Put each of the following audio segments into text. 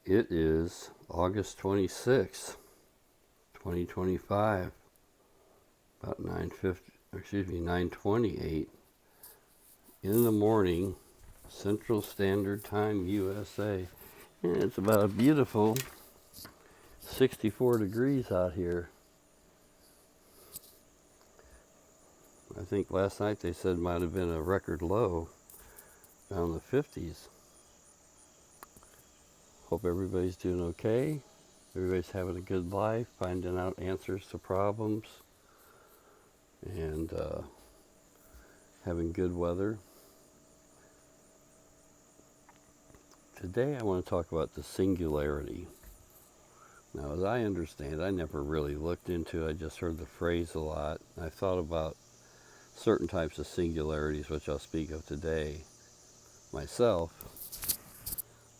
It is August 26th, 2025, about 9:28 in the morning, Central Standard Time, USA. And it's about a beautiful 64 degrees out here. I think last night they said it might have been a record low down in the 50s. Hope everybody's doing okay. Everybody's having a good life, finding out answers to problems, and having good weather. Today I want to talk about the singularity. Now, as I understand, I never really looked into it. I just heard the phrase a lot. I thought about certain types of singularities, which I'll speak of today myself.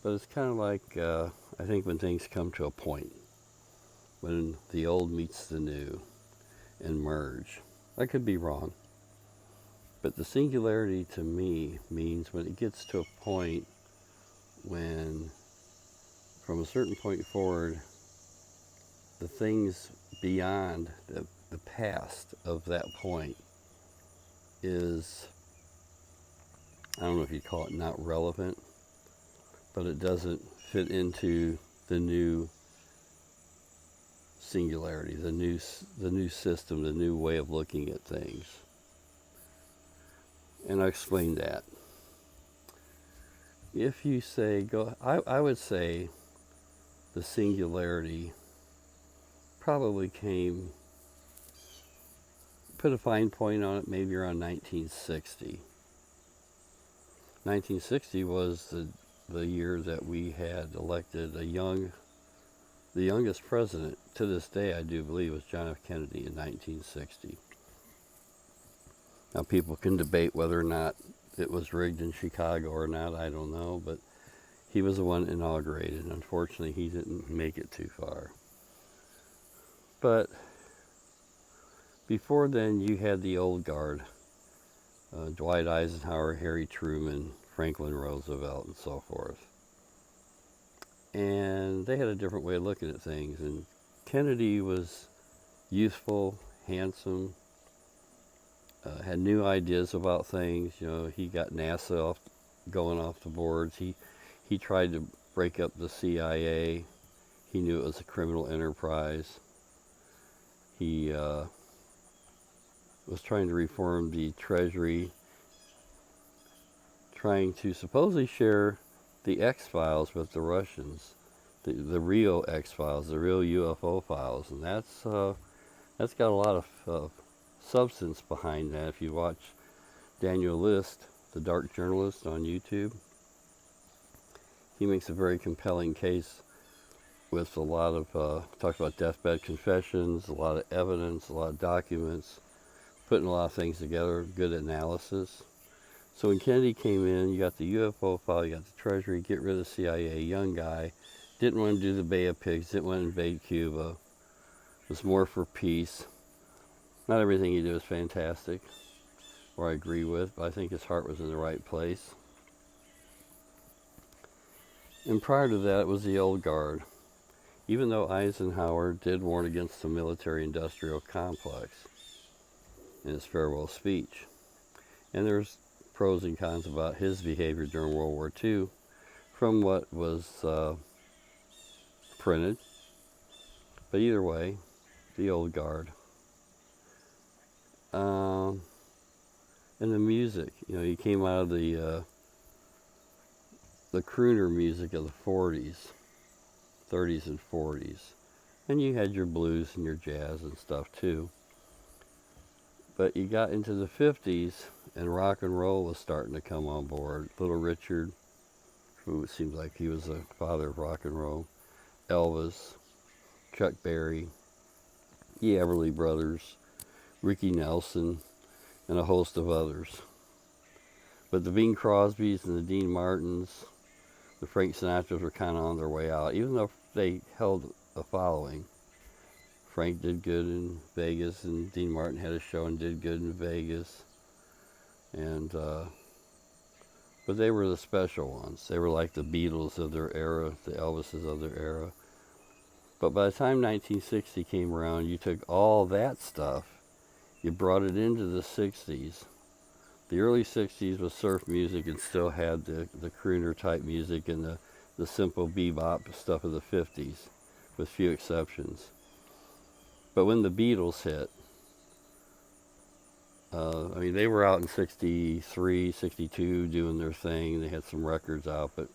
But it's kind of like, I think when things come to a point, when the old meets the new and merge. I could be wrong. But the singularity to me means when it gets to a point when, from a certain point forward, the things beyond the past of that point is, I don't know if you'd call it not relevant, but it doesn't fit into the new singularity, the new system, the new way of looking at things. And I'll explain that. If you say, I would say the singularity probably came, put a fine point on it, maybe around 1960. 1960 was the year that we had elected the youngest president to this day, I do believe, was John F. Kennedy in 1960. Now, people can debate whether or not it was rigged in Chicago or not, I don't know, but he was the one inaugurated. Unfortunately, he didn't make it too far. But before then, you had the old guard, Dwight Eisenhower, Harry Truman, Franklin Roosevelt, and so forth. And they had a different way of looking at things. And Kennedy was youthful, handsome, had new ideas about things. You know, he got NASA going off the boards. He tried to break up the CIA. He knew it was a criminal enterprise. He was trying to reform the Treasury, trying to supposedly share the X-Files with the Russians, the real X-Files, the real UFO files, and that's got a lot of substance behind that. If you watch Daniel List, the dark journalist on YouTube, he makes a very compelling case with a lot of, talks about deathbed confessions, a lot of evidence, a lot of documents, putting a lot of things together, good analysis. So when Kennedy came in, you got the UFO file, you got the Treasury, get rid of the CIA, young guy, didn't want to do the Bay of Pigs, didn't want to invade Cuba, was more for peace. Not everything he did was fantastic, or I agree with, but I think his heart was in the right place. And prior to that, it was the old guard. Even though Eisenhower did warn against the military-industrial complex in his farewell speech, and there's pros and cons about his behavior during World War II from what was printed. But either way, the old guard. And the music, you know, he came out of the crooner music of the 40s, 30s and 40s. And you had your blues and your jazz and stuff too. But you got into the 50s and rock and roll was starting to come on board. Little Richard, who it seems like he was the father of rock and roll, Elvis, Chuck Berry, the Everly Brothers, Ricky Nelson, and a host of others. But the Bing Crosbys and the Dean Martins, the Frank Sinatras were kind of on their way out, even though they held a following. Frank did good in Vegas, and Dean Martin had a show and did good in Vegas. And but but they were the special ones. They were like the Beatles of their era, the Elvises of their era. But by the time 1960 came around, you took all that stuff, you brought it into the 60s. The early 60s was surf music and still had the crooner type music and the simple bebop stuff of the 50s, with few exceptions. But when the Beatles hit, I mean, they were out in 63, 62 doing their thing. They had some records out, but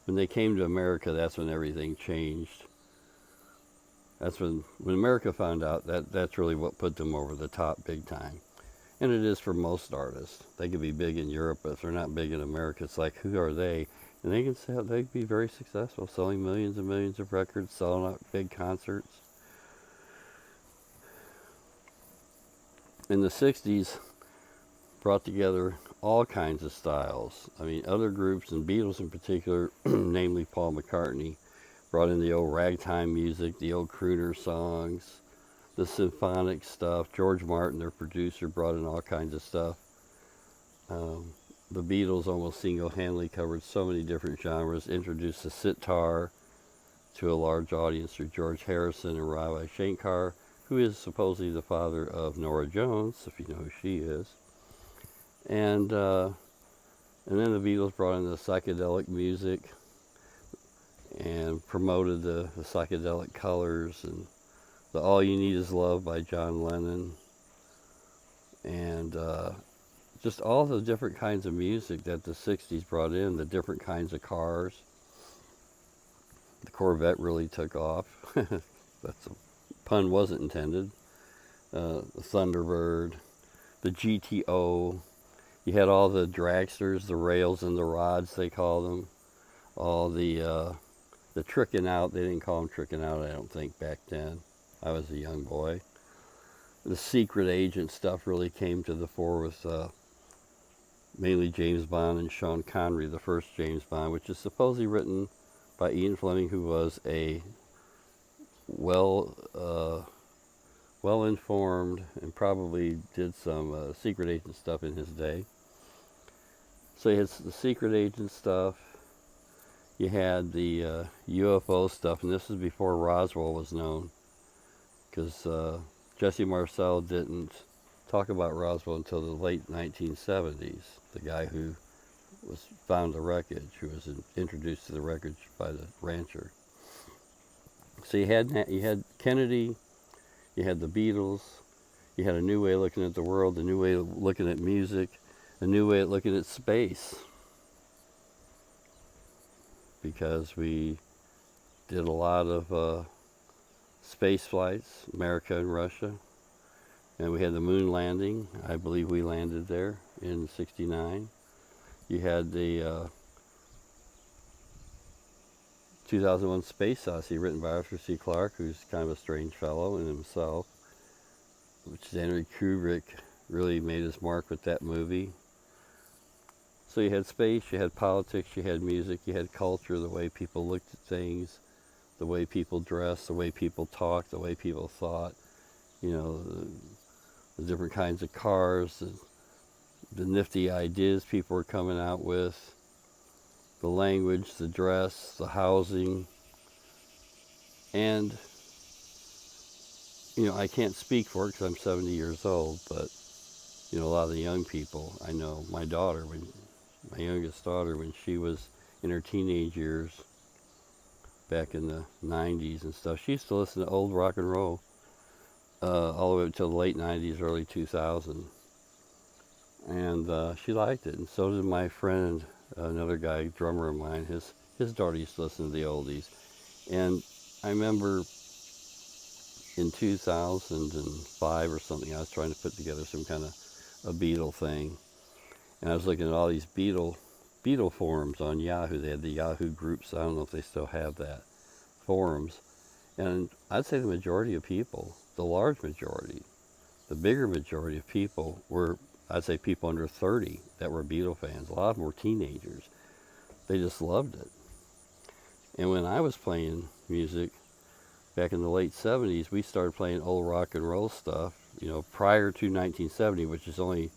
when they came to America, that's when everything changed. That's when America found out that's really what put them over the top big time. And it is for most artists. They could be big in Europe, but if they're not big in America, it's like, who are they? And they can be very successful, selling millions and millions of records, selling out big concerts. In the 60s, brought together all kinds of styles. I mean, other groups, and Beatles in particular, namely Paul McCartney, brought in the old ragtime music, the old crooner songs, the symphonic stuff. George Martin, their producer, brought in all kinds of stuff. The Beatles almost single-handedly covered so many different genres, introduced the sitar to a large audience through George Harrison and Ravi Shankar, who is supposedly the father of Norah Jones, if you know who she is. And then the Beatles brought in the psychedelic music and promoted the psychedelic colors, and the All You Need Is Love by John Lennon, and just all the different kinds of music that the 60s brought in, the different kinds of cars. The Corvette really took off. That's a pun wasn't intended. The Thunderbird, the GTO. You had all the dragsters, the rails and the rods, they call them. All the tricking out. They didn't call them tricking out, I don't think, back then. I was a young boy. The secret agent stuff really came to the fore with mainly James Bond and Sean Connery, the first James Bond, which is supposedly written by Ian Fleming, who was a well-informed and probably did some secret agent stuff in his day. So you had the secret agent stuff. You had the UFO stuff, and this is before Roswell was known, because Jesse Marcel didn't talk about Roswell until the late 1970s. The guy who found the wreckage, who was introduced to the wreckage by the rancher. So you had Kennedy, you had the Beatles, you had a new way of looking at the world, a new way of looking at music, a new way of looking at space. Because we did a lot of space flights, America and Russia. And we had the moon landing. I believe we landed there in '69. You had the 2001 Space Odyssey, written by Arthur C. Clarke, who's kind of a strange fellow in himself, which Stanley Kubrick really made his mark with that movie. So you had space, you had politics, you had music, you had culture, the way people looked at things, the way people dressed, the way people talked, the way people thought, you know, the different kinds of cars, the nifty ideas people were coming out with, the language, the dress, the housing. And, you know, I can't speak for it because I'm 70 years old, but, you know, a lot of the young people, I know my daughter, my youngest daughter, when she was in her teenage years, back in the 90s and stuff, she used to listen to old rock and roll all the way until the late 90s, early 2000. And she liked it, and so did my friend, another guy, drummer of mine. His daughter used to listen to the oldies. And I remember in 2005 or something, I was trying to put together some kind of a Beatle thing. And I was looking at all these Beatle forums on Yahoo. They had the Yahoo groups. I don't know if they still have that, forums. And I'd say the majority of people, the large majority, the bigger majority of people were, I'd say, people under 30 that were Beatle fans. A lot of them were teenagers. They just loved it. And when I was playing music back in the late 70s, we started playing old rock and roll stuff, you know, prior to 1970, which is only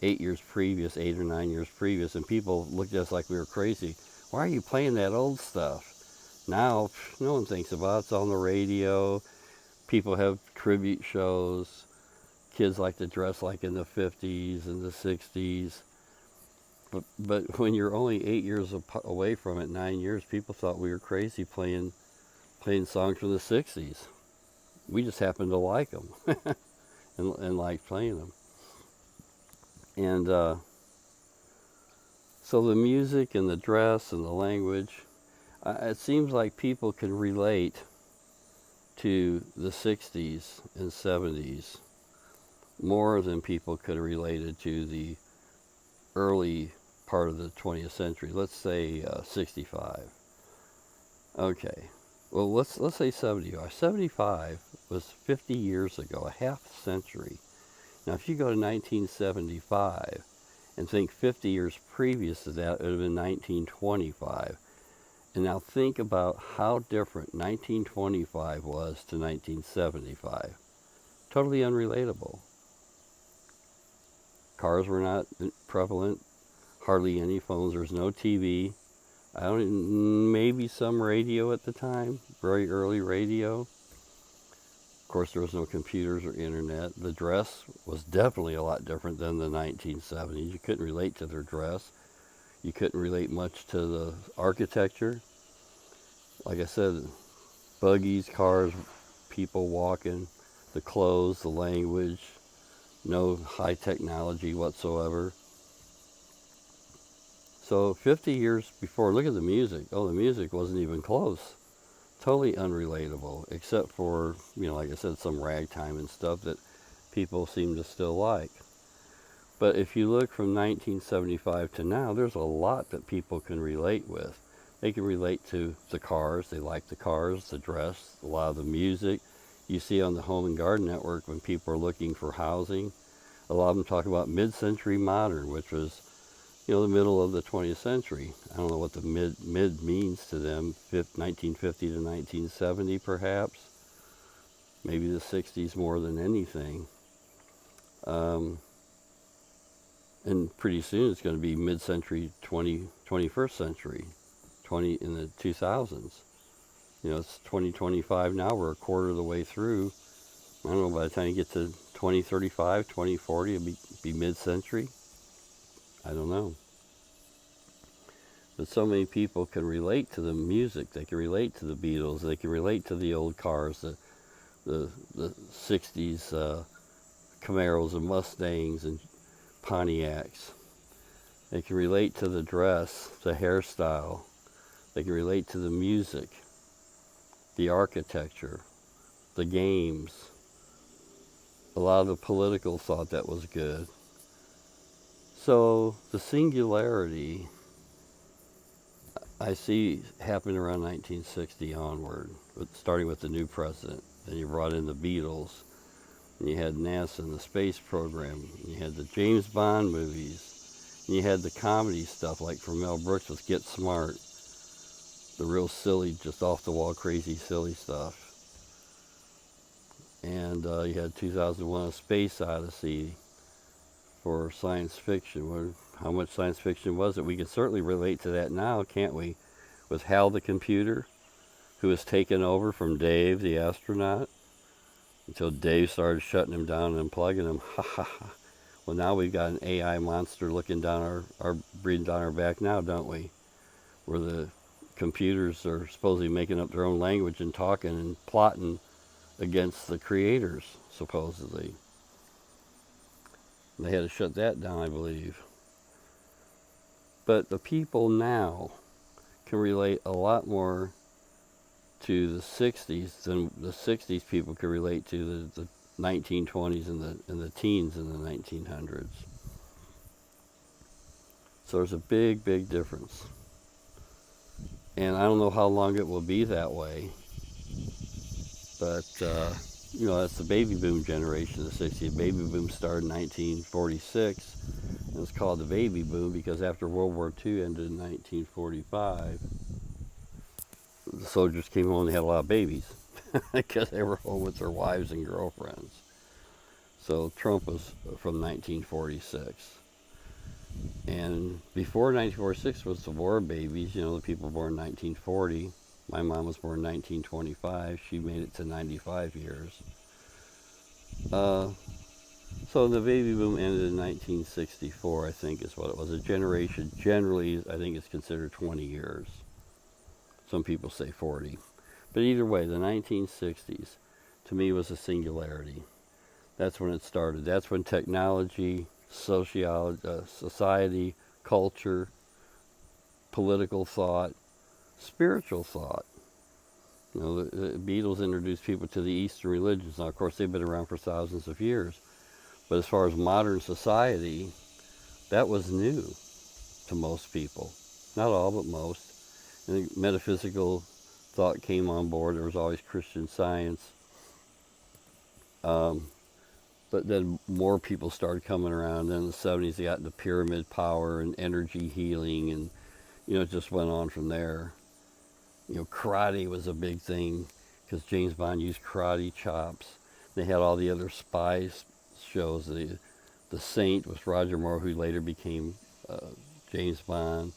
8 years previous, 8 or 9 years previous, and people looked at us like we were crazy. Why are you playing that old stuff? Now, no one thinks about it. It's on the radio. People have tribute shows. Kids like to dress like in the 50s and the 60s. But when you're only 8 years away from it, 9 years, people thought we were crazy playing songs from the 60s. We just happened to like them and like playing them. And so the music and the dress and the language, it seems like people can relate to the 60s and 70s more than people could have related to the early part of the 20th century. Let's say 65. Okay. Well, let's say 75. 75 was 50 years ago, a half century. Now, if you go to 1975 and think 50 years previous to that, it would have been 1925. And now think about how different 1925 was to 1975. Totally unrelatable. Cars were not prevalent, hardly any phones. There was no TV. Maybe some radio at the time, very early radio. Of course, there was no computers or internet. The dress was definitely a lot different than the 1970s. You couldn't relate to their dress. You couldn't relate much to the architecture. Like I said, buggies, cars, people walking, the clothes, the language, no high technology whatsoever. So 50 years before, look at the music. Oh, the music wasn't even close. Totally unrelatable, except for, like I said, some ragtime and stuff that people seem to still like. But if you look from 1975 to now, there's a lot that people can relate with. They can relate to the cars. They like the cars, the dress, a lot of the music. You see on the Home and Garden Network when people are looking for housing, a lot of them talk about mid-century modern, which was, the middle of the 20th century. I don't know what the mid means to them, 1950 to 1970 perhaps. Maybe the 60s more than anything. And pretty soon it's going to be mid-century, 21st century, in the 2000s. It's 2025 now. We're a quarter of the way through. I don't know, by the time you get to 2035, 2040, it'll be mid-century. I don't know. But so many people can relate to the music. They can relate to the Beatles. They can relate to the old cars, the 60s Camaros and Mustangs and Pontiacs. They can relate to the dress, the hairstyle. They can relate to the music, the architecture, the games. A lot of the political thought that was good. So the singularity I see happened around 1960 onward, starting with the new president. Then you brought in the Beatles, and you had NASA and the space program, and you had the James Bond movies, and you had the comedy stuff like from Mel Brooks with Get Smart, the real silly, just off-the-wall, crazy, silly stuff. And you had 2001: A Space Odyssey for science fiction. How much science fiction was it? We can certainly relate to that now, can't we? With Hal the computer, who was taken over from Dave the astronaut, until Dave started shutting him down and unplugging him. Ha ha ha. Well, now we've got an AI monster looking down breathing down our back now, don't we? Where the computers are supposedly making up their own language and talking and plotting against the creators, supposedly. They had to shut that down, I believe. But the people now can relate a lot more to the 60s than the 60s people could relate to the 1920s and the teens in the 1900s. So there's a big, big difference. And I don't know how long it will be that way. But, that's the baby boom generation of the 60s. The baby boom started in 1946. And it's called the baby boom because after World War II ended in 1945, the soldiers came home and they had a lot of babies because they were home with their wives and girlfriends. So Trump was from 1946. And before 1946 was the war babies, the people born in 1940. My mom was born in 1925. She made it to 95 years. Uh, so the baby boom ended in 1964, I think is what it was. A generation generally, I think, is considered 20 years. Some people say 40. But either way, the 1960s, to me, was a singularity. That's when it started. That's when technology, sociology, society, culture, political thought, spiritual thought. The Beatles introduced people to the Eastern religions. Now, of course, they've been around for thousands of years. But as far as modern society, that was new to most people. Not all, but most. And the metaphysical thought came on board. There was always Christian Science. Um, but then more people started coming around. Then in the 70s, they got into pyramid power and energy healing, and it just went on from there. Karate was a big thing because James Bond used karate chops. They had all the other spy shows. The Saint with Roger Moore, who later became James Bond.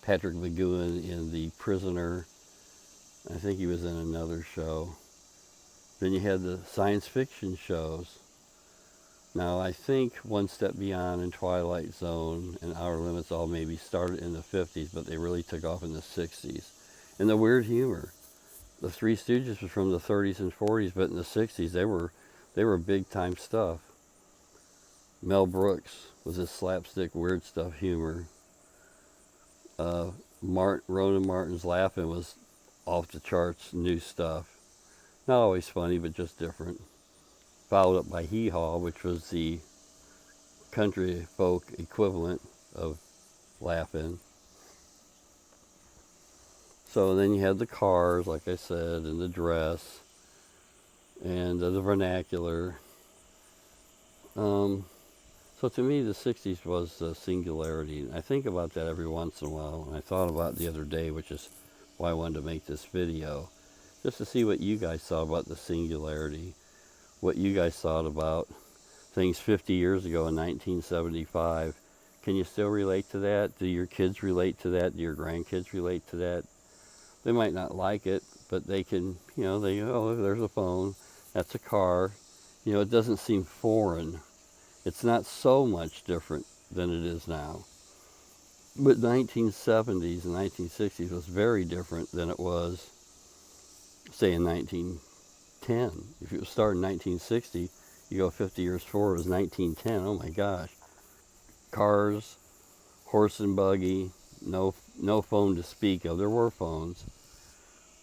Patrick McGowan in The Prisoner. I think he was in another show. Then you had the science fiction shows. Now, I think One Step Beyond and Twilight Zone and Outer Limits all maybe started in the 50s, but they really took off in the 60s. And the weird humor. The Three Stooges was from the 30s and 40s, but in the 60s they were big time stuff. Mel Brooks was his slapstick weird stuff humor. Ronan Martin's Laughing was off the charts new stuff. Not always funny, but just different. Followed up by Hee Haw, which was the country folk equivalent of Laughing. So then you had the Cars, like I said, and the Dress, and the vernacular. So to me, the 60s was a singularity. I think about that every once in a while, and I thought about it the other day, which is why I wanted to make this video, just to see what you guys thought about the singularity, what you guys thought about things 50 years ago in 1975. Can you still relate to that? Do your kids relate to that? Do your grandkids relate to that? They might not like it, but they can, there's a phone, that's a car. It doesn't seem foreign. It's not so much different than it is now. But 1970s and 1960s was very different than it was, say, in 1910. If you start in 1960, you go 50 years forward, it was 1910. Oh my gosh. Cars, horse and buggy, no phone to speak of. There were phones.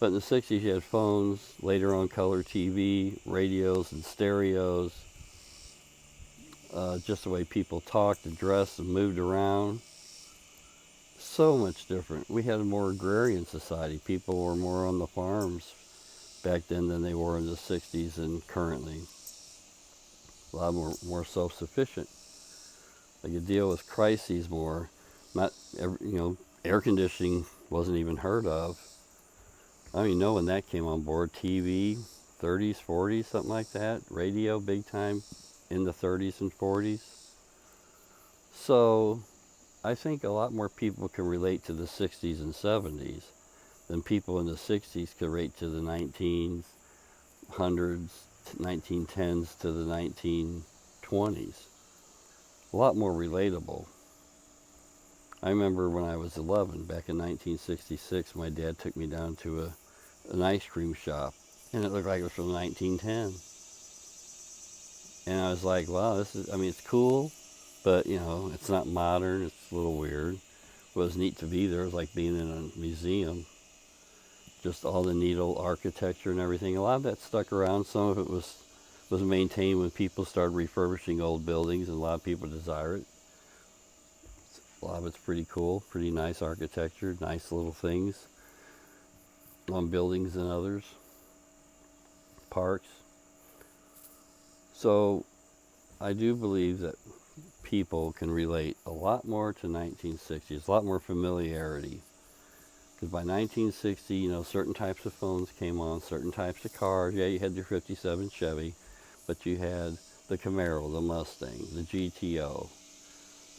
But in the 60s, you had phones, later on color TV, radios and stereos, just the way people talked and dressed and moved around. So much different. We had a more agrarian society. People were more on the farms back then than they were in the 60s and currently. A lot more self-sufficient. They could deal with crises more. Not, air conditioning wasn't even heard of. I don't even know when that came on board. TV, 30s, 40s, something like that. Radio, big time in the 30s and 40s. So I think a lot more people can relate to the 60s and 70s than people in the 60s could relate to the 1900s, 1910s to the 1920s. A lot more relatable. I remember when I was 11, back in 1966, my dad took me down to an ice cream shop, and it looked like it was from 1910. And I was like, wow, it's cool, but, it's not modern, it's a little weird. It was neat to be there. It was like being in a museum. Just all the neat old architecture and everything. A lot of that stuck around. Some of it was maintained when people started refurbishing old buildings, and a lot of people desire it. A lot of it's pretty cool, pretty nice architecture, nice little things on buildings and others, parks. So I do believe that people can relate a lot more to 1960s, a lot more familiarity. Because by 1960, certain types of phones came on, certain types of cars. Yeah, you had your 57 Chevy, but you had the Camaro, the Mustang, the GTO,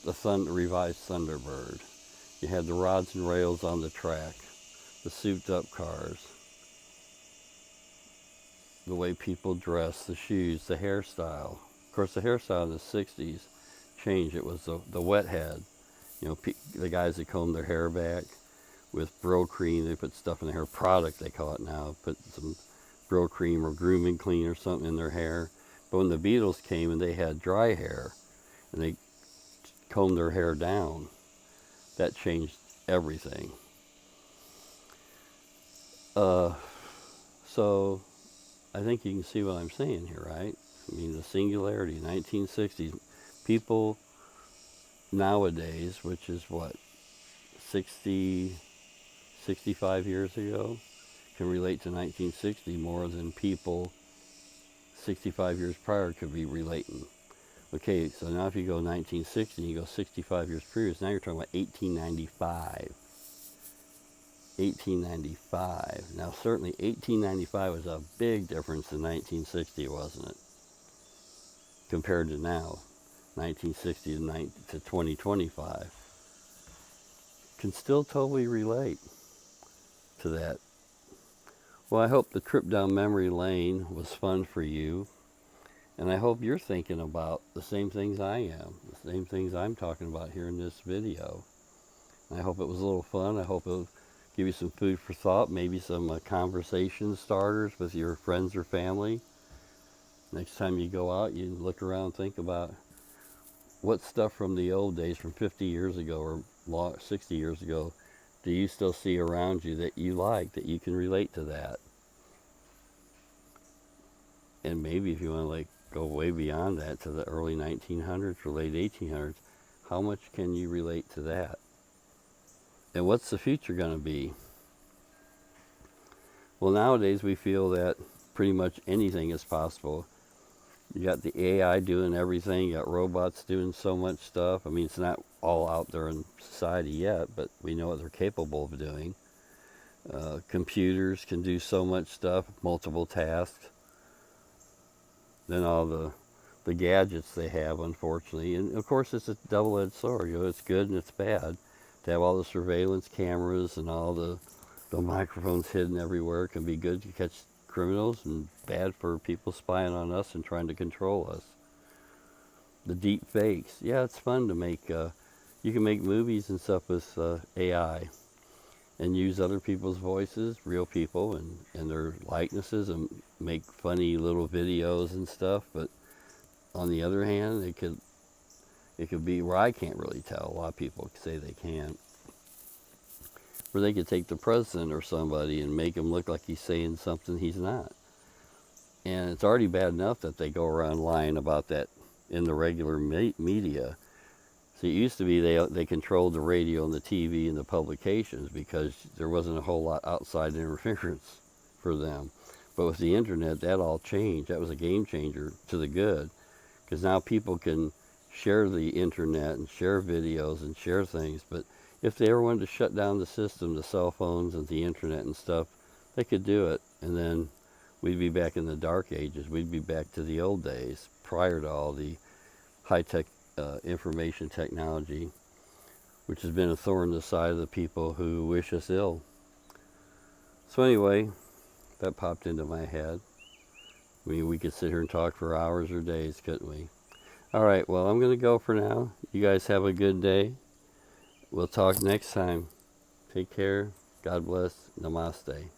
the revised Thunderbird. You had the rods and rails on the track, the souped-up cars, the way people dress, the shoes, the hairstyle. Of course, the hairstyle in the 60s changed. It was the wet head. You know, the guys that comb their hair back with Bro Cream. They put stuff in their hair. Product, they call it now. Put some Bro Cream or grooming clean or something in their hair. But when the Beatles came and they had dry hair and they combed their hair down, that changed everything. So I think you can see what I'm saying here, right? I mean, the singularity, 1960s. People nowadays, which is what, 60, 65 years ago, can relate to 1960 more than people 65 years prior could be relating. Okay, so now if you go 1960 and you go 65 years previous, now you're talking about 1895. 1895. Now certainly 1895 was a big difference in 1960, wasn't it? Compared to now, 1960 to 2025. Can still totally relate to that. Well, I hope the trip down memory lane was fun for you. And I hope you're thinking about the same things I am, the same things I'm talking about here in this video. And I hope it was a little fun. I hope it'll give you some food for thought, maybe some conversation starters with your friends or family. Next time you go out, you look around and think about what stuff from the old days, from 50 years ago or 60 years ago, do you still see around you that you like, that you can relate to that? And maybe if you want to go way beyond that to the early 1900s or late 1800s, how much can you relate to that? And what's the future going to be? Well, nowadays we feel that pretty much anything is possible. You got the AI doing everything, you got robots doing so much stuff. I mean, it's not all out there in society yet, but we know what they're capable of doing. Computers can do so much stuff, multiple tasks. Then all the gadgets they have, unfortunately. And of course, it's a double-edged sword. You know, it's good and it's bad. To have all the surveillance cameras and all the microphones hidden everywhere can be good to catch criminals and bad for people spying on us and trying to control us. The deep fakes. Yeah, it's fun to make. You can make movies and stuff with AI and use other people's voices, real people, and their likenesses, and make funny little videos and stuff. But on the other hand, it could be where I can't really tell. A lot of people say they can't. Where they could take the president or somebody and make him look like he's saying something he's not. And it's already bad enough that they go around lying about that in the regular media. So it used to be they controlled the radio and the TV and the publications because there wasn't a whole lot outside interference for them. But with the internet, that all changed. That was a game changer to the good, because now people can share the internet and share videos and share things. But if they ever wanted to shut down the system, the cell phones and the internet and stuff, they could do it. And then we'd be back in the dark ages. We'd be back to the old days prior to all the high-tech information technology, which has been a thorn in the side of the people who wish us ill. So anyway, that popped into my head. I mean, we could sit here and talk for hours or days, couldn't we? All right, well, I'm going to go for now. You guys have a good day. We'll talk next time. Take care. God bless. Namaste.